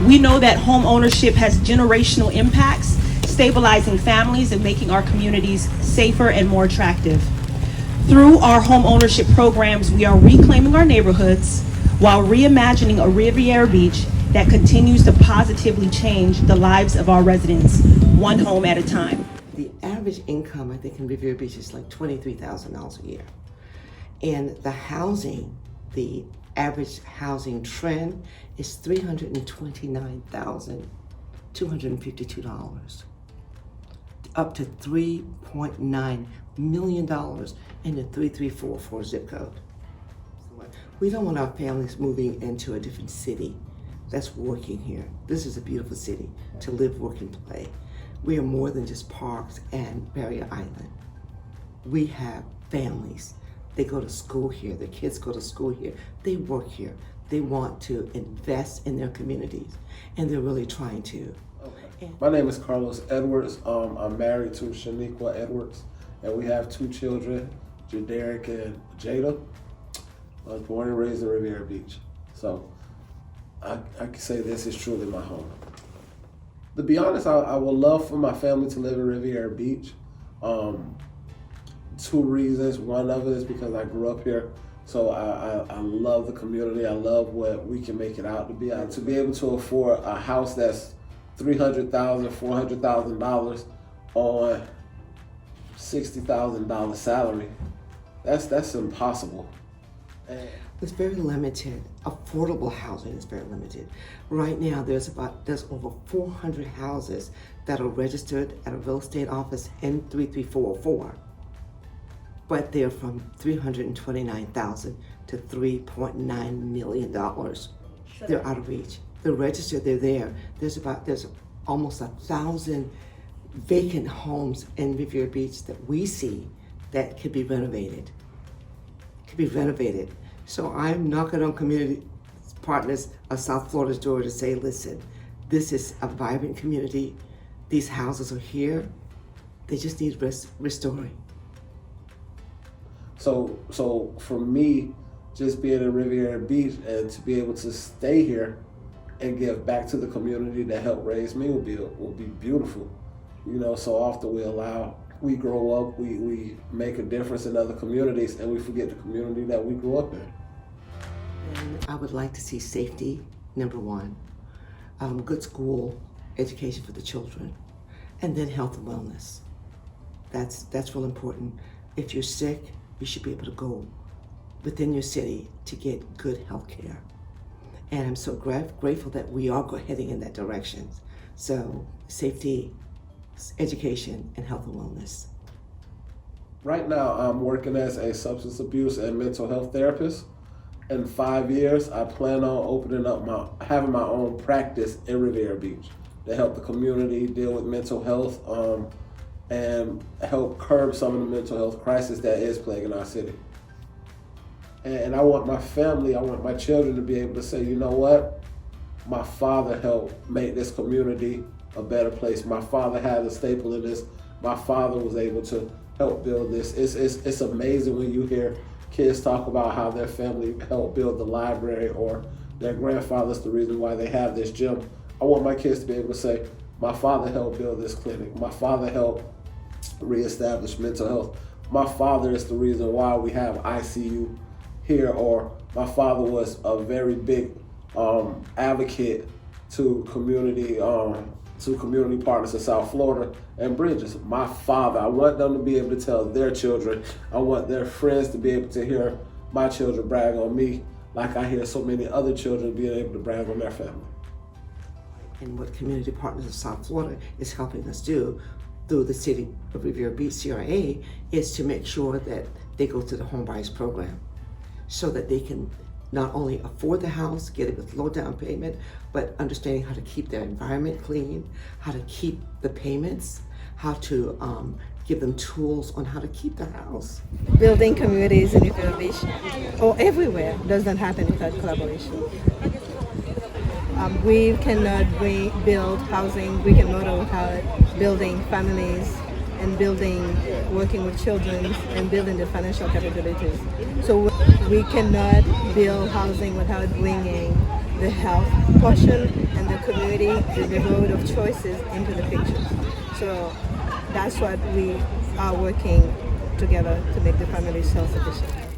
We know that home ownership has generational impacts, stabilizing families and making our communities safer and more attractive. Through our home ownership programs, we are reclaiming our neighborhoods while reimagining a Riviera Beach that continues to positively change the lives of our residents, one home at a time. The average income, I think, in Riviera Beach is like $23,000 a year. And the housing, the average housing trend is $329,252, up to $3.9 million in the 3344 zip code. We don't want our families moving into a different city that's working here. This is a beautiful city to live, work, and play. We are more than just parks and Barrier Island. We have families. They go to school here, their kids go to school here, they work here. They want to invest in their communities, and they're really trying to. Okay. My name is Carlos Edwards. I'm married to Shaniqua Edwards, and we have two children, Jadaric and Jada. I was born and raised in Riviera Beach. So I can say this is truly my home. To be honest, I would love for my family to live in Riviera Beach. Two reasons. One of it is because I grew up here, so I love the community. I love what we can make it out to be. To be able to afford a house that's $300,000, $400,000 on $60,000 salary, that's impossible. It's very limited. Affordable housing is very limited. Right now, there's over 400 houses that are registered at a real estate office in 33404. But they're from $329,000 to $3.9 million. They're out of reach. They're registered, they're there. There's almost 1,000 vacant homes in Riviera Beach that we see that could be renovated. So I'm knocking on community partners of South Florida's door to say, listen, this is a vibrant community. These houses are here. They just need restoring. So for me, just being in Riviera Beach and to be able to stay here and give back to the community that helped raise me will be beautiful. You know, so often we grow up, we make a difference in other communities, and we forget the community that we grew up in. And I would like to see safety, number one, good school education for the children, and then health and wellness. That's real important. If you're sick, you should be able to go within your city to get good health care. And I'm so grateful that we are heading in that direction. So safety, education, and health and wellness. Right now, I'm working as a substance abuse and mental health therapist. In 5 years, I plan on having my own practice in Riviera Beach to help the community deal with mental health and help curb some of the mental health crisis that is plaguing our city. And I want my family, I want my children to be able to say, you know what? My father helped make this community a better place. My father had a staple in this. My father was able to help build this. It's amazing when you hear kids talk about how their family helped build the library or their grandfather's the reason why they have this gym. I want my kids to be able to say, my father helped build this clinic. My father helped reestablish mental health. My father is the reason why we have ICU here, or my father was a very big advocate to community partners in South Florida and bridges. My father, I want them to be able to tell their children. I want their friends to be able to hear my children brag on me like I hear so many other children being able to brag on their family. And what Community Partners of South Florida is helping us do through the City of Riviera Beach CRA is to make sure that they go through the home buyers program so that they can not only afford the house, get it with low down payment, but understanding how to keep their environment clean, how to keep the payments, how to give them tools on how to keep the house. Building communities in Riviera Beach or everywhere doesn't happen without collaboration. We cannot build housing brick and mortar without building families and working with children and building the financial capabilities. So we cannot build housing without bringing the the health portion and the community, the road of choices into the picture. So that's what we are working together to make the family self-sufficient.